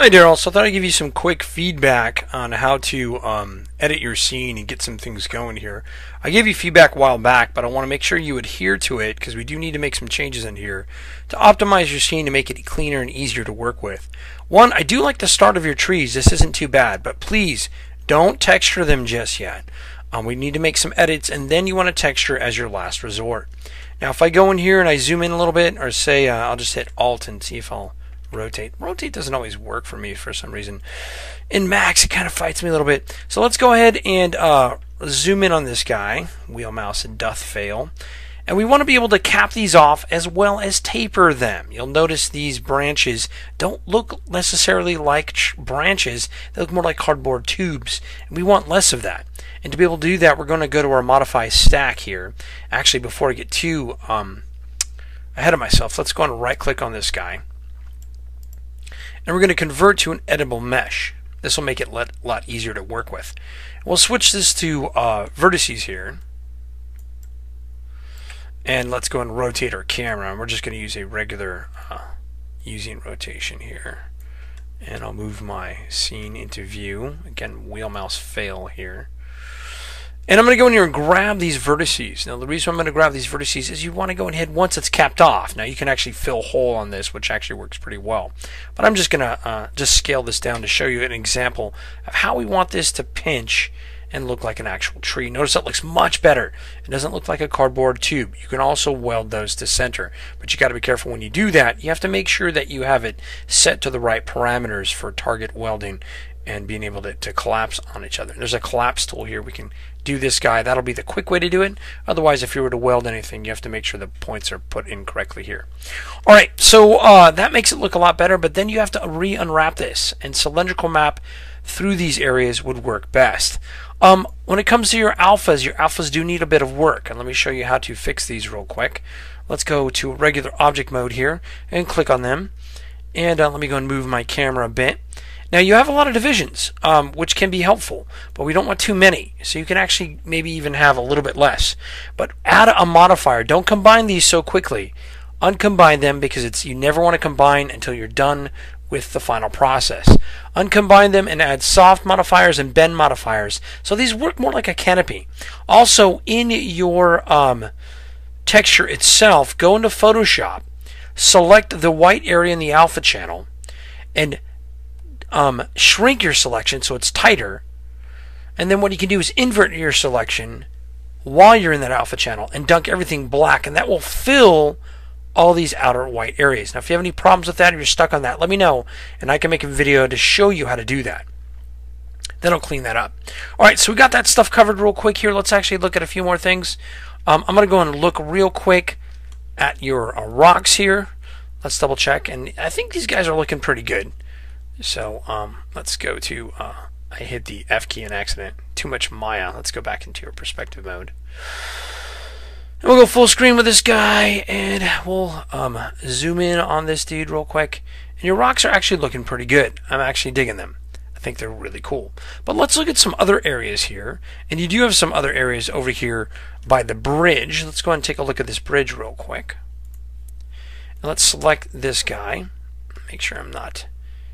Hi Darryl, so I thought I'd give you some quick feedback on how to edit your scene and get some things going here. I gave you feedback a while back, but I want to make sure you adhere to it because we do need to make some changes in here to optimize your scene to make it cleaner and easier to work with. One, I do like the start of your trees. This isn't too bad, but please don't texture them just yet. We need to make some edits, and then you want to texture as your last resort. Now if I go in here and I zoom in a little bit, or say I'll just hit Alt and see if I'll rotate. Rotate doesn't always work for me for some reason. In Max, it kind of fights me a little bit. So let's go ahead and zoom in on this guy. Wheel mouse doth fail. And we want to be able to cap these off as well as taper them. You'll notice these branches don't look necessarily like branches. They look more like cardboard tubes. And we want less of that. And to be able to do that, we're going to go to our modify stack here. Actually, before I get too ahead of myself, let's go and right click on this guy. And we're going to convert to an editable mesh. This will make it a lot easier to work with. We'll switch this to vertices here. And let's go and rotate our camera. We're just going to use a regular using rotation here. And I'll move my scene into view. Again, wheel mouse fail here. And I'm going to go in here and grab these vertices. Now the reason I'm going to grab these vertices is you want to go and hit once it's capped off. Now you can actually fill a hole on this, which actually works pretty well. But I'm just going to just scale this down to show you an example of how we want this to pinch and look like an actual tree. Notice that looks much better. It doesn't look like a cardboard tube. You can also weld those to center. But you got to be careful when you do that. You have to make sure that you have it set to the right parameters for target welding and being able to collapse on each other. There's a collapse tool here. We can do this guy. That'll be the quick way to do it. Otherwise, if you were to weld anything, you have to make sure the points are put in correctly here. Alright, so that makes it look a lot better, but then you have to re-unwrap this, and cylindrical map through these areas would work best. When it comes to your alphas do need a bit of work, and let me show you how to fix these real quick. Let's go to regular object mode here and click on them, and let me go and move my camera a bit. Now you have a lot of divisions, which can be helpful, but we don't want too many. So you can actually maybe even have a little bit less. But add a modifier. Don't combine these so quickly. Uncombine them because you never want to combine until you're done with the final process. Uncombine them and add soft modifiers and bend modifiers. So these work more like a canopy. Also, in your texture itself, go into Photoshop, select the white area in the alpha channel, and shrink your selection so it's tighter, and then what you can do is invert your selection while you're in that alpha channel and dunk everything black, and that will fill all these outer white areas. Now if you have any problems with that or you're stuck on that, let me know and I can make a video to show you how to do that. Then I'll clean that up. Alright, so we got that stuff covered real quick here. Let's actually look at a few more things. I'm going to go and look real quick at your rocks here. Let's double check, and I think these guys are looking pretty good. So let's go to, I hit the F key in accident. Too much Maya. Let's go back into your perspective mode. And we'll go full screen with this guy, and we'll zoom in on this dude real quick. And your rocks are actually looking pretty good. I'm actually digging them. I think they're really cool. But let's look at some other areas here. And you do have some other areas over here by the bridge. Let's go ahead and take a look at this bridge real quick. And let's select this guy. Make sure I'm not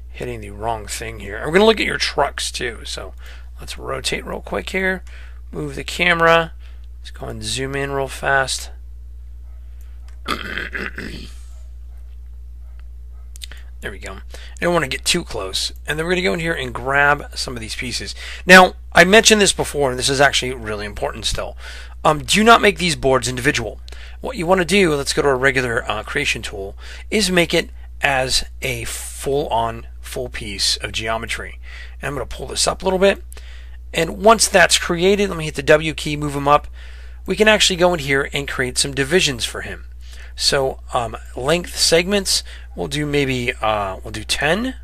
hitting the wrong thing here. We're going to look at your trucks too. So let's rotate real quick here. Move the camera. Let's go and zoom in real fast. There we go. I don't want to get too close. And then we're going to go in here and grab some of these pieces. Now, I mentioned this before, and this is actually really important still. Do not make these boards individual. What you want to do, let's go to our regular creation tool, is make it as a full piece of geometry. And I'm going to pull this up a little bit. And once that's created, let me hit the W key, move them up. We can actually go in here and create some divisions for him. So length segments, we'll do maybe we'll do 10.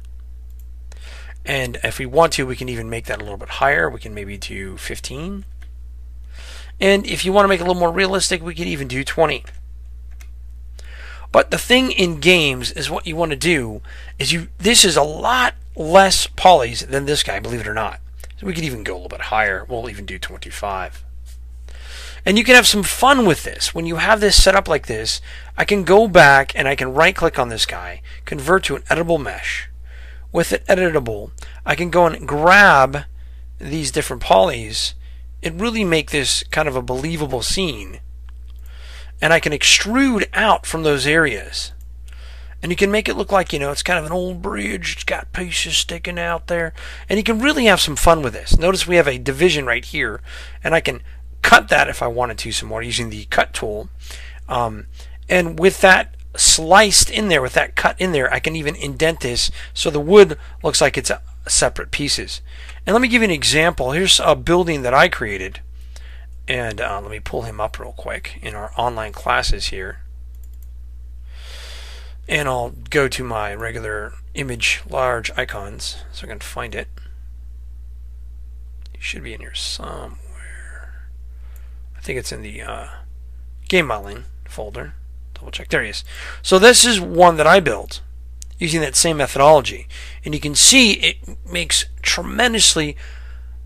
And if we want to, we can even make that a little bit higher. We can maybe do 15. And if you want to make it a little more realistic, we can even do 20. But the thing in games is what you want to do is this is a lot less polys than this guy, believe it or not. So we could even go a little bit higher. We'll even do 25. And you can have some fun with this. When you have this set up like this, I can go back and I can right click on this guy, convert to an editable mesh. with it editable, I can go and grab these different polys and really make this kind of a believable scene. And I can extrude out from those areas. And you can make it look like, it's kind of an old bridge. It's got pieces sticking out there. And you can really have some fun with this. Notice we have a division right here. And I can cut that if I wanted to some more using the cut tool. And with that sliced in there, with that cut in there, I can even indent this so the wood looks like it's separate pieces. And let me give you an example. Here's a building that I created. And let me pull him up real quick in our online classes here. And I'll go to my regular image large icons so I can find it. It should be in here somewhere. I think it's in the game modeling folder. Double check. There he is. So this is one that I built using that same methodology. And you can see it makes tremendously,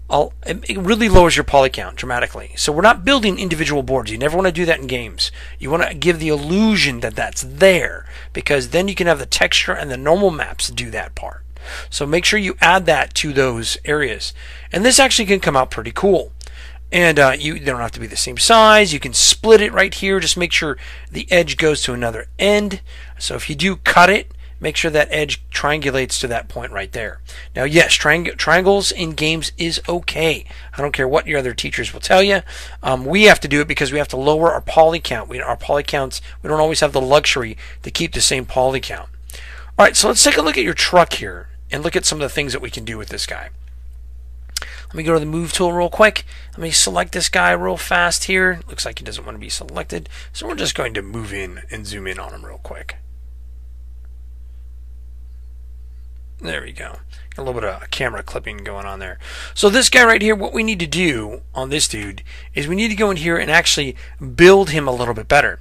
it really lowers your poly count dramatically. So we're not building individual boards. You never want to do that in games. You want to give the illusion that that's there, because then you can have the texture and the normal maps do that part. So make sure you add that to those areas. And this actually can come out pretty cool. And they don't have to be the same size. You can split it right here. Just make sure the edge goes to another end. So if you do cut it, make sure that edge triangulates to that point right there. Now, yes, triangles in games is okay. I don't care what your other teachers will tell you. We have to do it because we have to lower our poly count. Our poly counts, we don't always have the luxury to keep the same poly count. All right, so let's take a look at your truck here and look at some of the things that we can do with this guy. Let me go to the move tool real quick. Let me select this guy real fast here. Looks like he doesn't want to be selected. So we're just going to move in and zoom in on him real quick. There we go. A little bit of camera clipping going on there. So this guy right here, what we need to do on this dude is we need to go in here and actually build him a little bit better.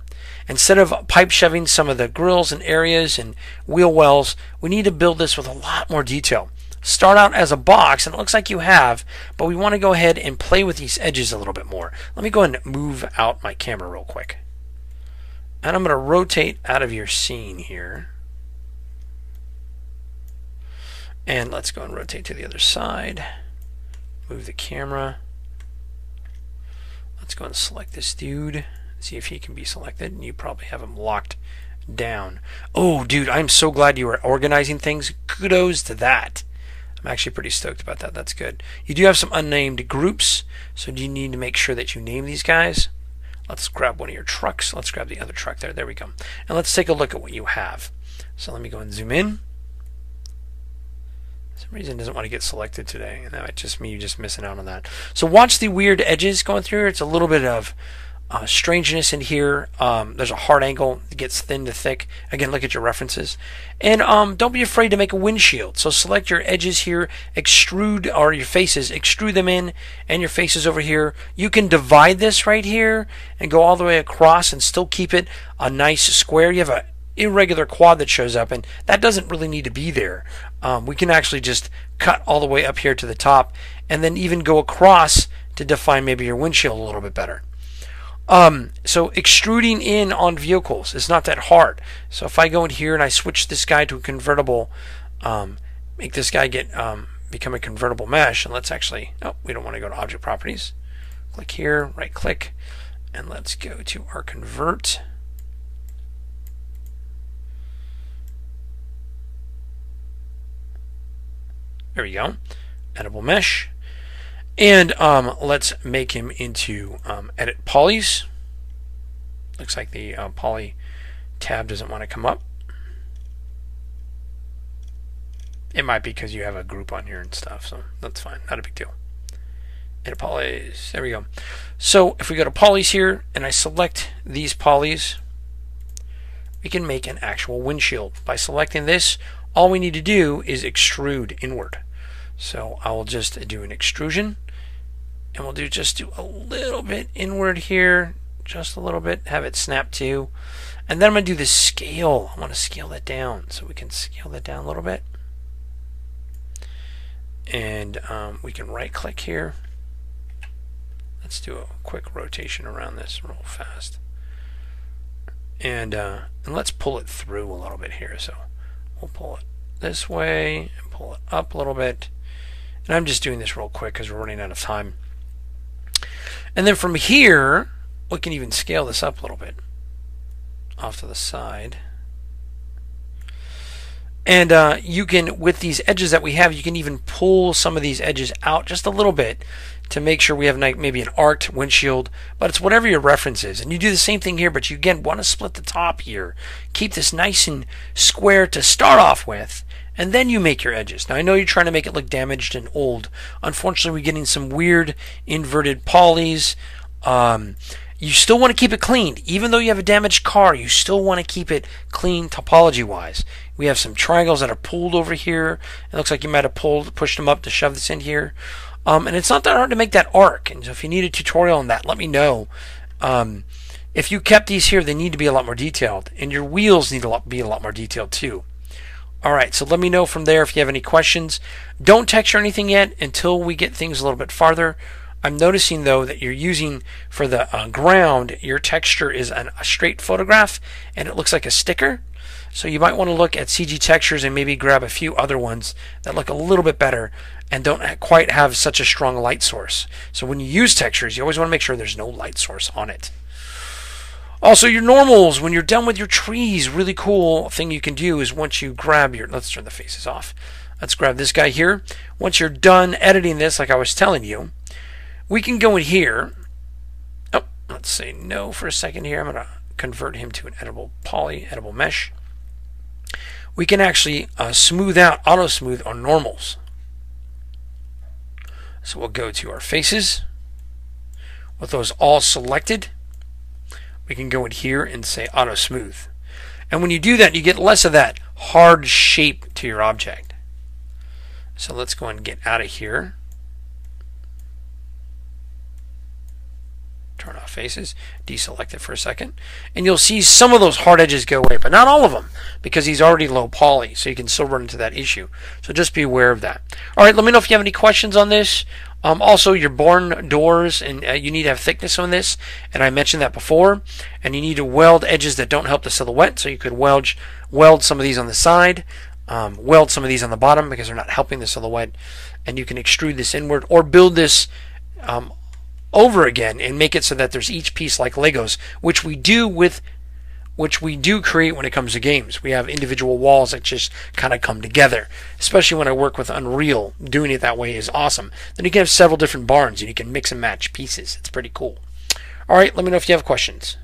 Instead of pipe shoving some of the grills and areas and wheel wells, we need to build this with a lot more detail. Start out as a box, and it looks like you have, but we want to go ahead and play with these edges a little bit more. Let me go ahead and move out my camera real quick. And I'm going to rotate out of your scene here. And let's go and rotate to the other side. Move the camera. Let's go and select this dude. See if he can be selected. And you probably have him locked down. Oh, dude, I'm so glad you were organizing things. Kudos to that. I'm actually pretty stoked about that. That's good. You do have some unnamed groups, so you need to make sure that you name these guys. Let's grab one of your trucks. Let's grab the other truck there. There we go. And let's take a look at what you have. So let me go and zoom in. For some reason it doesn't want to get selected today, and that's just me just missing out on that. So watch the weird edges going through here. It's a little bit of strangeness in here. There's a hard angle. It gets thin to thick. Again, look at your references. And don't be afraid to make a windshield. So select your edges here, extrude, or your faces, extrude them in, and your faces over here. You can divide this right here and go all the way across and still keep it a nice square. You have a irregular quad that shows up, and that doesn't really need to be there. We can actually just cut all the way up here to the top and then even go across to define maybe your windshield a little bit better. So extruding in on vehicles is not that hard. So if I go in here and I switch this guy to a convertible, make this guy become a convertible mesh, and let's actually, we don't want to go to object properties. Click here, right click, and let's go to our convert. There we go. Editable mesh. And let's make him into edit polys. Looks like the poly tab doesn't want to come up. It might be because you have a group on here and stuff, so that's fine. Not a big deal. Edit polys. There we go. So if we go to polys here and I select these polys, we can make an actual windshield. By selecting this, all we need to do is extrude inward. So I will just do an extrusion, and we'll just do a little bit inward here, just a little bit, have it snap to, and then I'm going to do the scale. I want to scale that down, so we can scale that down a little bit, and we can right click here. Let's do a quick rotation around this real fast, and let's pull it through a little bit here. So we'll pull it this way and pull it up a little bit. And I'm just doing this real quick because we're running out of time. And then from here, we can even scale this up a little bit off to the side. And you can, with these edges that we have, you can even pull some of these edges out just a little bit to make sure we have maybe an arced windshield, but it's whatever your reference is. And you do the same thing here, but you again want to split the top here. Keep this nice and square to start off with, and then you make your edges. Now I know you're trying to make it look damaged and old. Unfortunately, we're getting some weird inverted polys. You still want to keep it clean. Even though you have a damaged car, you still want to keep it clean topology-wise. We have some triangles that are pulled over here. It looks like you might have pushed them up to shove this in here. And it's not that hard to make that arc. And so if you need a tutorial on that, let me know. If you kept these here, they need to be a lot more detailed. And your wheels need to be a lot more detailed too. Alright, so let me know from there if you have any questions. Don't texture anything yet until we get things a little bit farther. I'm noticing though that you're using for the ground, your texture is a straight photograph and it looks like a sticker. So you might want to look at CG textures and maybe grab a few other ones that look a little bit better and don't quite have such a strong light source. So when you use textures, you always want to make sure there's no light source on it. Also, your normals, when you're done with your trees, really cool thing you can do is once you grab your, let's turn the faces off. Let's grab this guy here. Once you're done editing this, like I was telling you, we can go in here. Oh, let's say no for a second here. I'm going to convert him to an editable poly, editable mesh. We can actually smooth out, auto smooth our normals. So we'll go to our faces. With those all selected, we can go in here and say auto smooth. And when you do that, you get less of that hard shape to your object. So let's go and get out of here. Turn off faces, deselect it for a second, and you'll see some of those hard edges go away, but not all of them, because he's already low poly, so you can still run into that issue. So just be aware of that. Alright, let me know if you have any questions on this. Also, your barn doors, and you need to have thickness on this, and I mentioned that before, and you need to weld edges that don't help the silhouette, so you could weld some of these on the side, weld some of these on the bottom because they're not helping the silhouette, and you can extrude this inward, or build this over again and make it so that there's each piece like Legos, which we do create when it comes to games. We have individual walls that just kind of come together. Especially when I work with Unreal, doing it that way is awesome. Then you can have several different barns and you can mix and match pieces. It's pretty cool. Alright, let me know if you have questions.